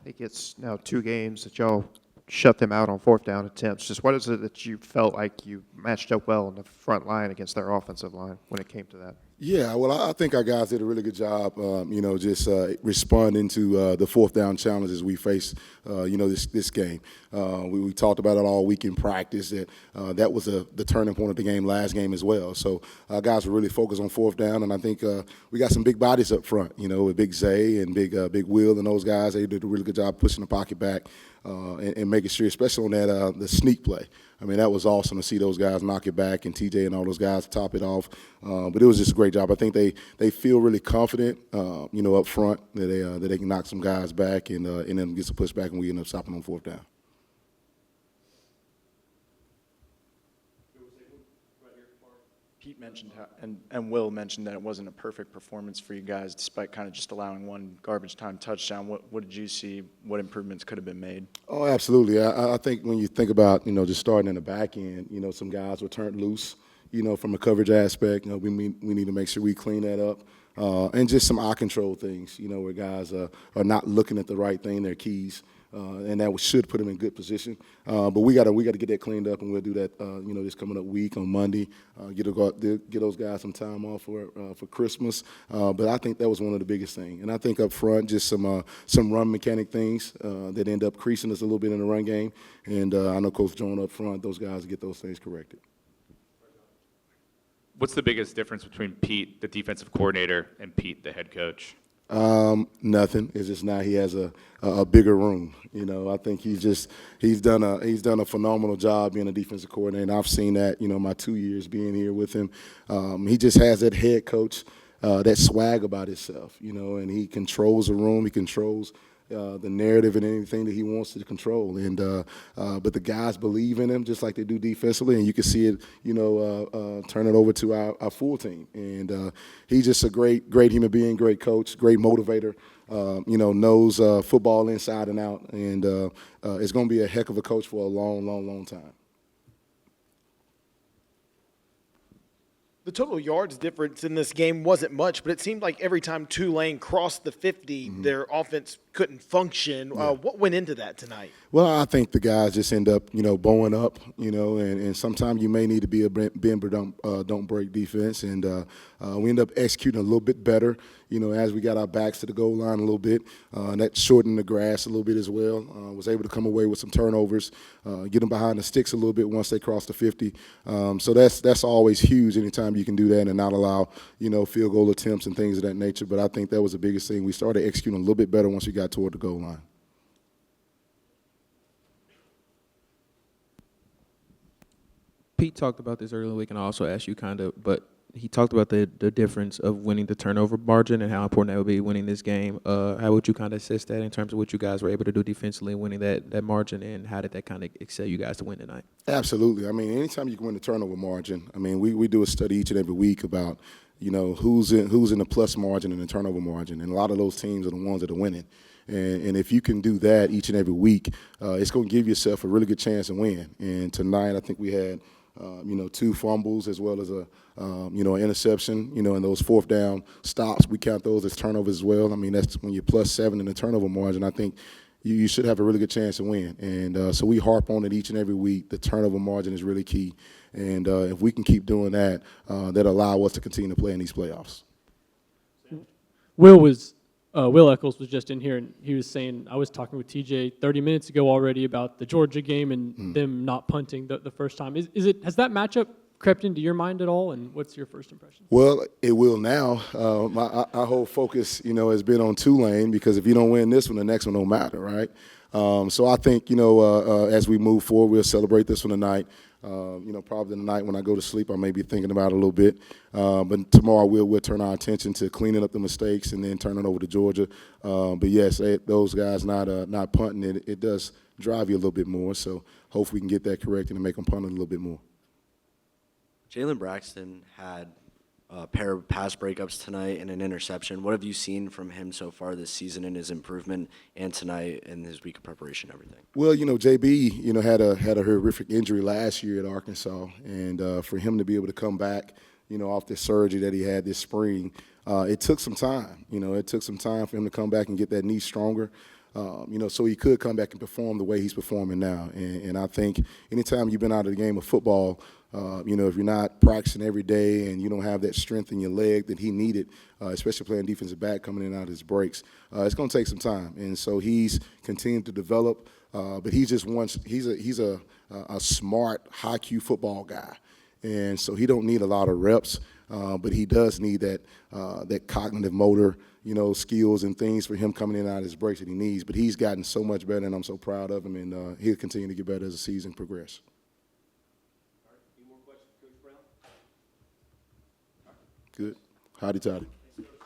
I think it's now 2 games that y'all shut them out on fourth down attempts. Just what is it that you felt like you matched up well in the front line against their offensive line when it came to that? Yeah, well, I think our guys did a really good job, just responding to the fourth down challenges we faced, this game. We talked about it all week in practice that was the turning point of the game last game as well. So our guys were really focused on fourth down, and I think we got some big bodies up front, with Big Zay and Big Will and those guys. They did a really good job pushing the pocket back and making sure, especially on that the sneak play. I mean, that was awesome to see those guys knock it back and TJ and all those guys top it off. But it was just a great job. I think they feel really confident, up front that they can knock some guys back and then get some pushback and we end up stopping on fourth down. Pete mentioned and Will mentioned that it wasn't a perfect performance for you guys, despite kind of just allowing one garbage time touchdown. What did you see? What improvements could have been made? Oh, absolutely. I think when you think about just starting in the back end, some guys were turned loose, from a coverage aspect. We need to make sure we clean that up. And just some eye control things, where guys are not looking at the right thing, their keys, and that should put them in good position. But we got to get that cleaned up, and we'll do that, this coming up week on Monday. Get those guys some time off for Christmas. But I think that was one of the biggest things. And I think up front, just some run mechanic things that end up creasing us a little bit in the run game. And I know Coach Jones up front, those guys get those things corrected. What's the biggest difference between Pete, the defensive coordinator, and Pete, the head coach? Nothing. It's just now he has a bigger room. I think he's done a phenomenal job being a defensive coordinator. And I've seen that, my 2 years being here with him. He just has that head coach, that swag about himself, and he controls the room. He controls the narrative and anything that he wants to control. And but the guys believe in him just like they do defensively, and you can see it, turn it over to our full team. And he's just a great human being, great coach, great motivator. Knows football inside and out, and is going to be a heck of a coach for a long time. The total yards difference in this game wasn't much, but it seemed like every time Tulane crossed the 50, their offense couldn't function. Yeah. What went into that tonight? Well, I think the guys just end up, bowing up, and sometimes you may need to be a bend but don't break defense, and we end up executing a little bit better, as we got our backs to the goal line a little bit, and that shortened the grass a little bit as well. Was able to come away with some turnovers, get them behind the sticks a little bit once they cross the 50. So that's always huge anytime you can do that and not allow, field goal attempts and things of that nature. But I think that was the biggest thing. We started executing a little bit better once we got toward the goal line. Pete talked about this earlier in the week, and I also asked you but he talked about the difference of winning the turnover margin and how important that would be winning this game. How would you kind of assess that in terms of what you guys were able to do defensively, winning that margin, and how did that kind of excel you guys to win tonight? Absolutely. I mean, anytime you can win the turnover margin, I mean, we do a study each and every week about, who's in the plus margin and the turnover margin, and a lot of those teams are the ones that are winning. And if you can do that each and every week, it's going to give yourself a really good chance to win. And tonight, I think we had 2 fumbles as well as an interception, and those fourth down stops, we count those as turnovers as well. I mean, that's when you're +7 in the turnover margin. I think you should have a really good chance to win. And so we harp on it each and every week. The turnover margin is really key. And if we can keep doing that, that'll allow us to continue to play in these playoffs. Will Eccles was just in here, and he was saying, I was talking with TJ 30 minutes ago already about the Georgia game and them not punting the first time. Has that matchup crept into your mind at all, and what's your first impression? Well, it will now. Our whole focus, has been on Tulane, because if you don't win this one, the next one don't matter, right? So I think, as we move forward, we'll celebrate this one tonight. Probably tonight when I go to sleep, I may be thinking about it a little bit. But tomorrow we'll turn our attention to cleaning up the mistakes and then turning over to Georgia. But yes, those guys not punting, it does drive you a little bit more. So hopefully we can get that corrected and make them punt it a little bit more. Jalen Braxton had a pair of pass breakups tonight and an interception. What have you seen from him so far this season in his improvement and tonight in his week of preparation and everything? Well, JB, had a horrific injury last year at Arkansas, and for him to be able to come back, off the surgery that he had this spring, it took some time. It took some time for him to come back and get that knee stronger. so he could come back and perform the way he's performing now. And I think anytime you've been out of the game of football, if you're not practicing every day and you don't have that strength in your leg that he needed, especially playing defensive back coming in and out of his breaks, it's going to take some time. And so he's continuing to develop, but he's a smart, high-Q football guy. And so he don't need a lot of reps, but he does need that cognitive motor, skills and things for him coming in and out of his breaks that he needs. But he's gotten so much better, and I'm so proud of him, and he'll continue to get better as the season progresses. Good. Howdy, Toddy.